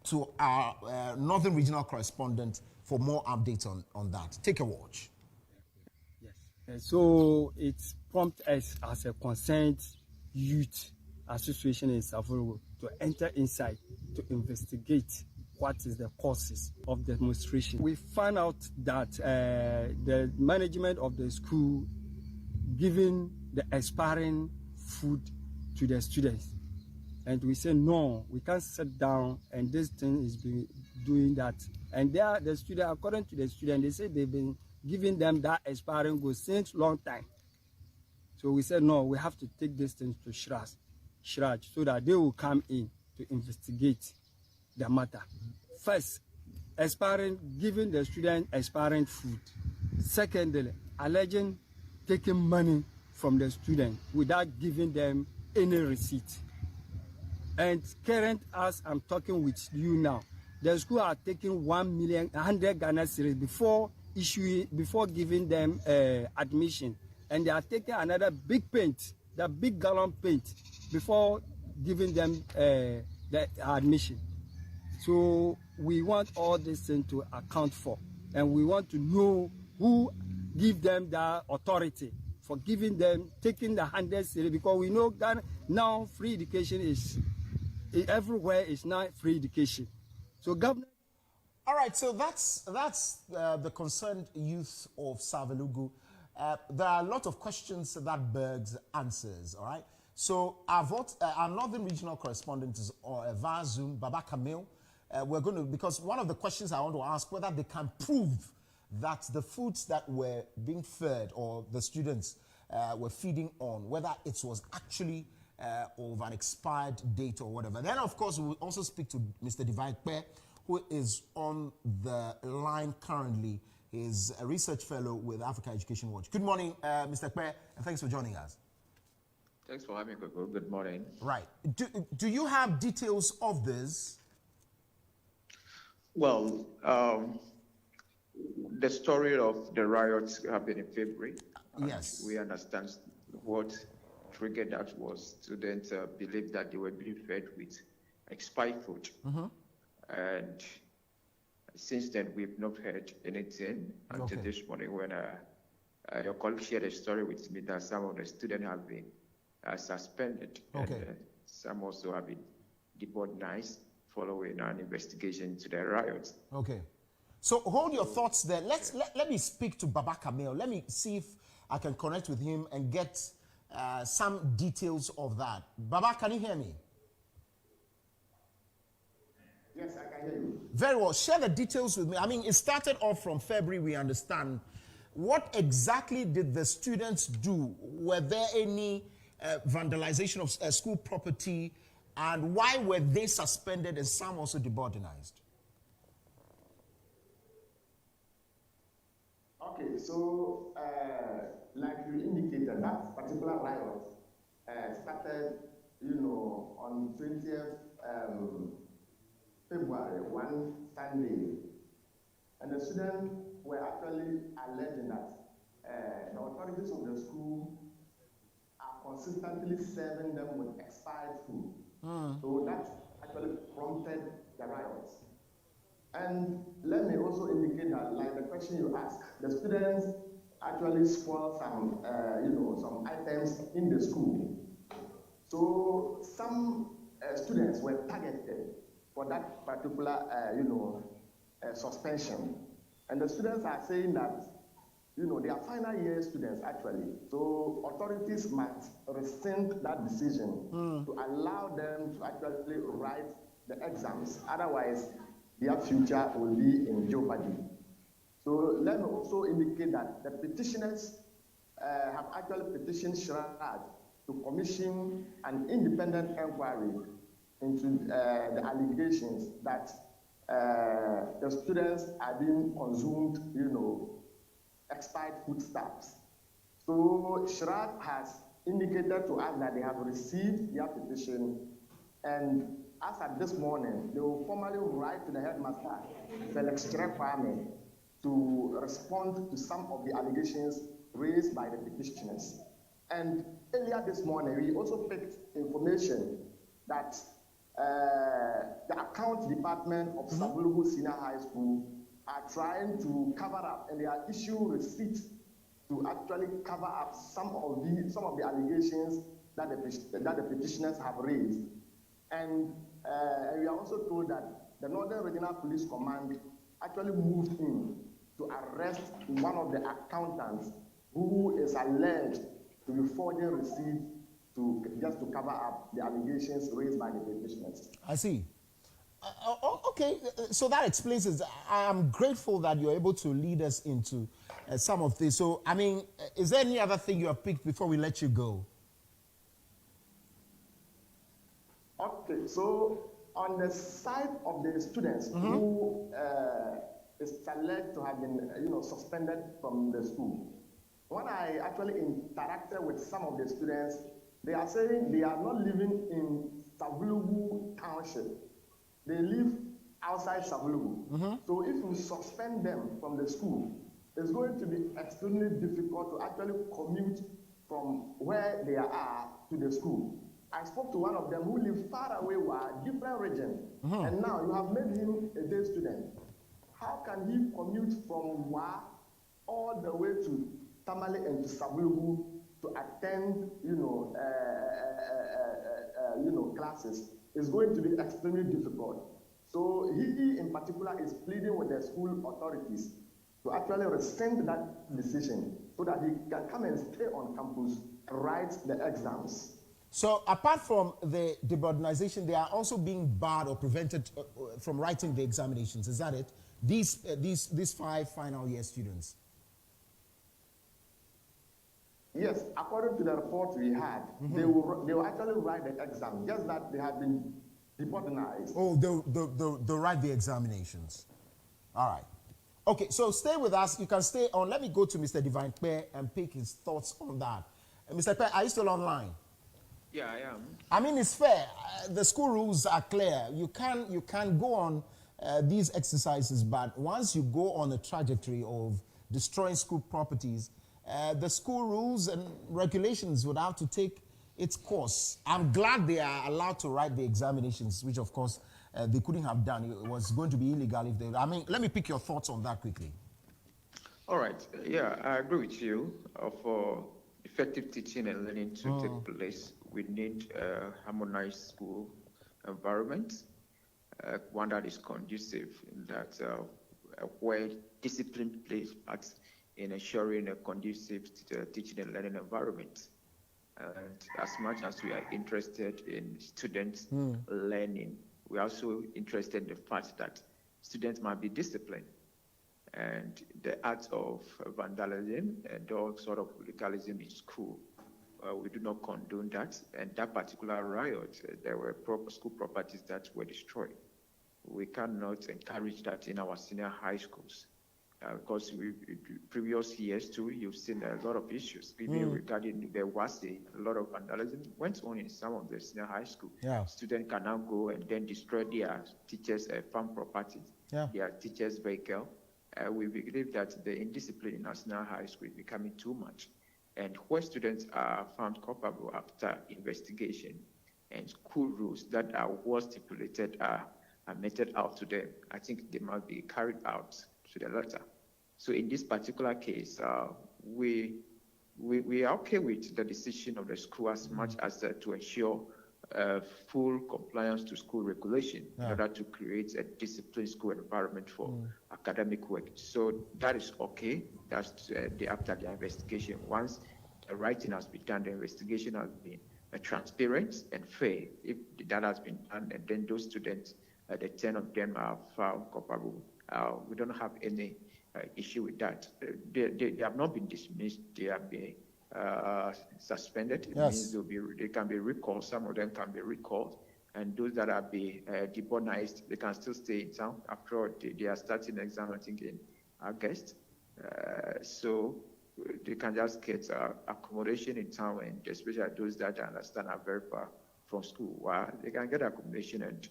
to our Northern Regional correspondent for more updates on that. Take a watch. Yes. And so it prompts us as a concerned youth association in Savelugu to enter inside to investigate what is the causes of the demonstration. We found out that the management of the school giving the expiring food to the students. And we say, no, we can't sit down and this thing is doing that. And the student, according to the student, they say they've been giving them that expiring goods since long time. So we said, no, we have to take this thing to Shraj, so that they will come in to investigate the matter. First, giving the student expiring food. Secondly, alleging taking money from the student without giving them any receipt. And current, as I'm talking with you now, the school are taking 1,100,000 Ghana cedis before giving them admission, and they are taking another big paint, the big gallon paint, before giving them the admission. So we want all this thing to account for, and we want to know who give them the authority for giving them, taking the 100 cedis, because we know that now free education is everywhere, is now free education. So government. All right, so that's the concerned youth of Savelugu. There are a lot of questions that begs answers. All right, so our Northern Regional correspondent is via Zoom, Baba Kamil. We're going to, because one of the questions I want to ask, whether they can prove that the foods that were being fed or the students were feeding on, whether it was actually of an expired date or whatever. Then, of course, we will also speak to Mr. Divine Kpe, who is on the line currently. He's a research fellow with Africa Education Watch. Good morning, Mr. Kpe, and thanks for joining us. Thanks for having me. Good morning. Right. Do you have details of this? Well, the story of the riots happened in February. Yes. We understand what triggered that was students believed that they were being fed with expired food. Mm-hmm. And since then, we've not heard anything until this morning when your colleague shared a story with me that some of the students have been suspended. Okay. And some also have been deported following an investigation into the riots. Okay. So hold your thoughts there. Let me speak to Baba Kamil. Let me see if I can connect with him and get some details of that. Baba, can you hear me? Yes, I can hear you. Very well. Share the details with me. I mean, it started off from February, we understand. What exactly did the students do? Were there any vandalization of school property? And why were they suspended and some also deboardinized? Okay, so like you indicated, that particular riot started, on 20th February, one Sunday, and the students were actually alleging that the authorities of the school are consistently serving them with expired food. So that actually prompted the riots. And let me also indicate that, like the question you asked, the students actually spoiled some, some items in the school. So some students were targeted for that particular, suspension. And the students are saying that, they are final year students actually. So authorities must rescind that decision to allow them to actually write the exams. Otherwise, their future will be in jeopardy. So let me also indicate that the petitioners have actually petitioned Shraj to commission an independent inquiry into the allegations that the students are being consumed, expired foodstuffs. So Shraj has indicated to us that they have received their petition, and as at this morning, they will formally write to the headmaster, Felix Kwame, to respond to some of the allegations raised by the petitioners. And earlier this morning, we also picked information that the account department of Savelugu Senior High School are trying to cover up, and they are issuing receipts to actually cover up some of the allegations that the petitioners have raised. And we are also told that the Northern Regional Police Command actually moved in to arrest one of the accountants who is alleged to be forging receipts just to cover up the allegations raised by the petitioners. I see. Okay, so that explains it. I am grateful that you're able to lead us into some of this. So, I mean, is there any other thing you have picked before we let you go? Okay, so on the side of the students who is alleged to have been, suspended from the school, when I actually interacted with some of the students, they are saying they are not living in Savelugu Township. They live outside Savelugu. So if you suspend them from the school, it's going to be extremely difficult to actually commute from where they are to the school. I spoke to one of them who lives far away, different region, and now you have made him a day student. How can he commute from Wa all the way to Tamale and to Savelugu to attend, classes? It's going to be extremely difficult. So he, in particular, is pleading with the school authorities to actually rescind that decision so that he can come and stay on campus and write the exams. So apart from the deburdenization, they are also being barred or prevented from writing the examinations. Is that it? These 5 final year students. Yes, according to the report we had, they will actually write the exam, just that they have been deburdenized. Oh, they'll write the examinations. All right. Okay, so stay with us. You can stay on. Let me go to Mr. Divine Pe and pick his thoughts on that. Mr. Pe, are you still online? Yeah, I am. I mean, it's fair. The school rules are clear. You can go on these exercises, but once you go on a trajectory of destroying school properties, the school rules and regulations would have to take its course. I'm glad they are allowed to write the examinations, which of course they couldn't have done. It was going to be illegal if they. I mean, let me pick your thoughts on that quickly. All right. Yeah, I agree with you. For effective teaching and learning to take place, we need a harmonized school environment, one that is conducive, that where discipline plays part in ensuring a conducive teaching and learning environment. And as much as we are interested in students learning, we're also interested in the fact that students might be disciplined. And the act of vandalism and all sort of radicalism in school, we do not condone that. And that particular riot, there were school properties that were destroyed. We cannot encourage that in our senior high schools. Because previous years too, you've seen a lot of issues. Even regarding there was a lot of vandalism went on in some of the senior high school. Yeah. Students can now go and then destroy their teachers' farm properties, their teachers' vehicle. We believe that the indiscipline in our senior high school is becoming too much. And where students are found culpable after investigation and school rules that are well stipulated are meted out to them, I think they must be carried out to the letter. So in this particular case, we are okay with the decision of the school as much as to ensure full compliance to school regulation in order to create a disciplined school environment for academic work. So that is okay. That's after the investigation. Once the writing has been done, the investigation has been transparent and fair. If that has been done, and then those students, the 10 of them are found culpable, we don't have any issue with that. They have not been dismissed. They have been suspended. It means they can be recalled. Some of them can be recalled. And those that have been demonized, they can still stay in town. After all, they are starting exam, I think, in August. So they can just get accommodation in town, and especially those that I understand are very far from school. They can get accommodation and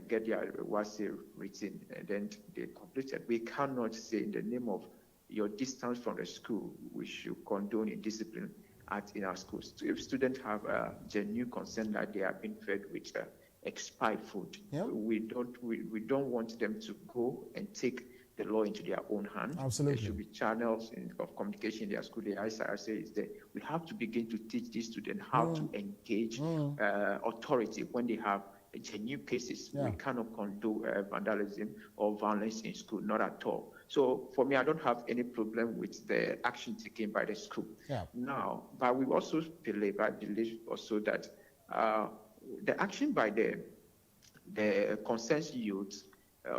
get their WASI written, and then they complete it. We cannot say in the name of your distance from the school, we should condone indiscipline in our schools. So if students have a genuine concern that they have been fed with expired food. Yeah. We don't want them to go and take the law into their own hands. Absolutely. There should be channels of communication in their school. The ICRC is there. We have to begin to teach these students how to engage authority when they have genuine cases. Yeah. We cannot condone vandalism or violence in school, not at all. So for me, I don't have any problem with the action taken by the school. Yeah. Now, but we also believe, I believe also that the action by the concerned youth,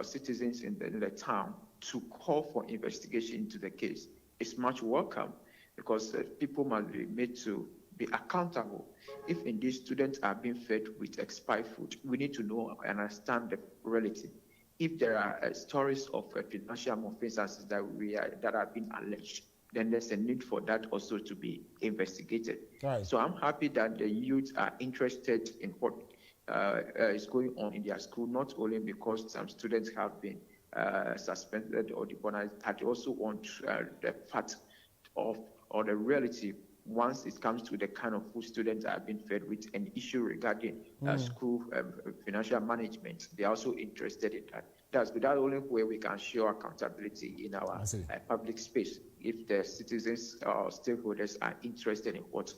citizens in the town, to call for investigation into the case is much welcome, because people must be made to be accountable. If indeed students are being fed with expired food, we need to know and understand the reality. If there are stories of financial malfeasance that have been alleged, then there's a need for that also to be investigated. Right. So I'm happy that the youth are interested in what is going on in their school, not only because some students have been suspended or deported, but they also want the fact of or the reality once it comes to the kind of food students are being fed with, an issue regarding school financial management. They're also interested in that. That's the only way we can show accountability in our public space. If the citizens or stakeholders are interested in what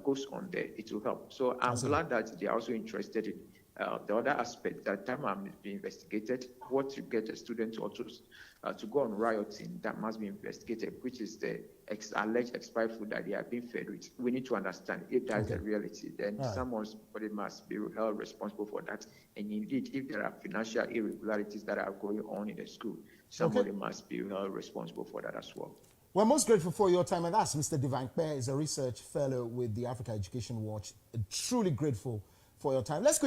goes on there, it will help. So I'm glad that they are also interested in the other aspect, that time must be investigated. What to get a student to go on rioting, that must be investigated, which is the alleged expired food that they are being fed with. We need to understand if that's the reality, then somebody must be held responsible for that. And indeed, if there are financial irregularities that are going on in the school, somebody must be held responsible for that as well. We're most grateful for your time, and that's Mr. Divine Kpe, is a research fellow with the Africa Education Watch. Truly grateful for your time. Let's quickly